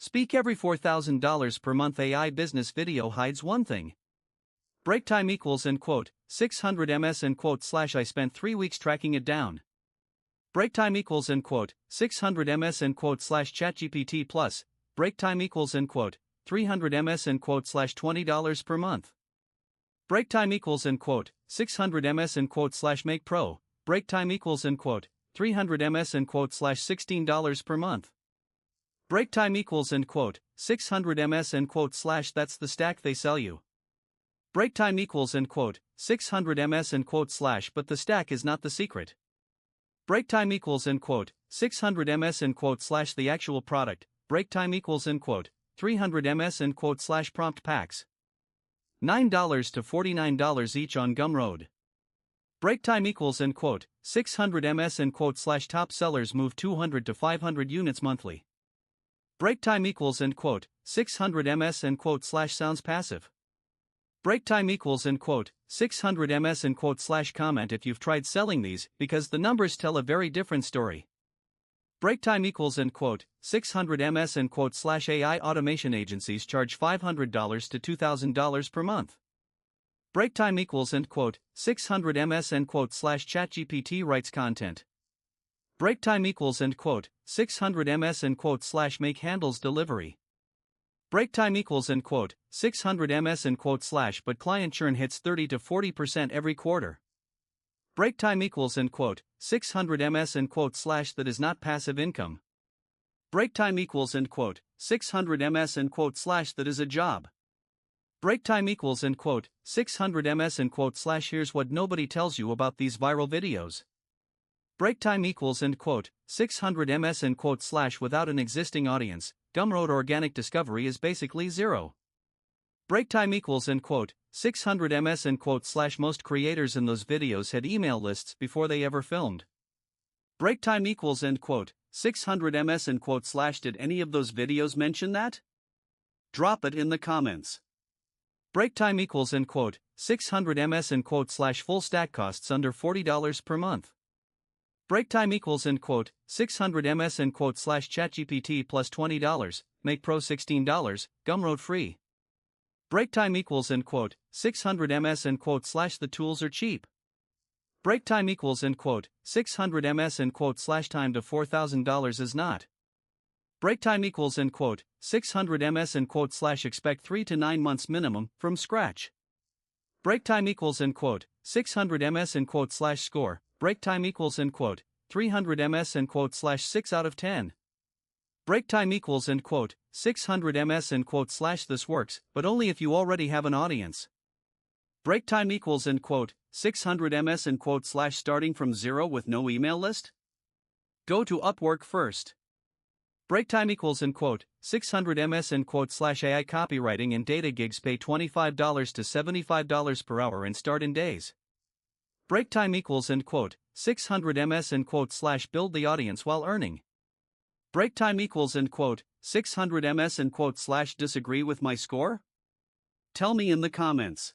Speak every $4,000 per month AI business video hides one thing. Break time equals end quote, 600 ms end quote slash I spent 3 weeks tracking it down. Break time equals end quote, 600 ms end quote slash ChatGPT plus. Break time equals end quote, 300 ms end quote slash $20 per month. Break time equals end quote, 600 ms end quote slash Make Pro. Break time equals end quote, 300 ms end quote slash $16 per month. Break time equals end quote, 600 ms end quote slash that's the stack they sell you. Break time equals end quote, 600 ms end quote slash but the stack is not the secret. Break time equals end quote, 600 ms end quote slash the actual product. Break time equals end quote, 300 ms end quote slash prompt packs. $9 to $49 each on Gumroad. Break time equals end quote, 600 ms end quote slash top sellers move 200 to 500 units monthly. Break time equals end quote, 600 ms end quote slash sounds passive. Break time equals end quote, 600 ms end quote slash comment if you've tried selling these, because the numbers tell a very different story. Break time equals end quote, 600 ms end quote slash AI automation agencies charge $500 to $2,000 per month. Break time equals end quote, 600 ms end quote slash ChatGPT writes content. Break time equals end quote, 600 ms end quote slash Make handles delivery. Break time equals end quote, 600 ms end quote slash but client churn hits 30 to 40% every quarter. Break time equals end quote, 600 ms end quote slash that is not passive income. Break time equals end quote, 600 ms end quote slash that is a job. Break time equals end quote, 600 ms end quote slash here's what nobody tells you about these viral videos. Break time equals end quote, 600 ms end quote slash without an existing audience. Gumroad organic discovery is basically zero. Break time equals end quote, 600 ms end quote slash most creators in those videos had email lists before they ever filmed. Break time equals end quote, 600 ms end quote slash did any of those videos mention that? Drop it in the comments. Break time equals end quote, 600 ms end quote slash full stack costs under $40 per month. Break time equals end quote, 600 ms end quote slash ChatGPT plus $20, Make Pro $16, Gumroad free. Break time equals end quote, 600 ms end quote slash the tools are cheap. Break time equals end quote, 600 ms end quote slash time to $4,000 is not. Break time equals end quote, 600 ms end quote slash expect 3 to 9 months minimum from scratch. Break time equals end quote, 600 ms end quote slash score. Break time equals end quote, 300 ms end quote slash 6 out of 10. Break time equals end quote, 600 ms end quote slash this works, but only if you already have an audience. Break time equals end quote, 600 ms end quote slash starting from zero with no email list? Go to Upwork first. Break time equals end quote, 600 ms end quote slash AI copywriting and data gigs pay $25 to $75 per hour and start in days. Break time equals end quote, 600 ms end quote slash build the audience while earning. Break time equals end quote, 600 ms end quote slash disagree with my score? Tell me in the comments.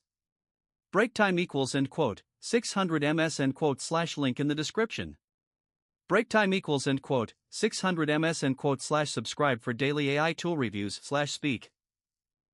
Break time equals end quote, 600 ms end quote slash link in the description. Break time equals end quote, 600 ms end quote slash subscribe for daily AI tool reviews /speak.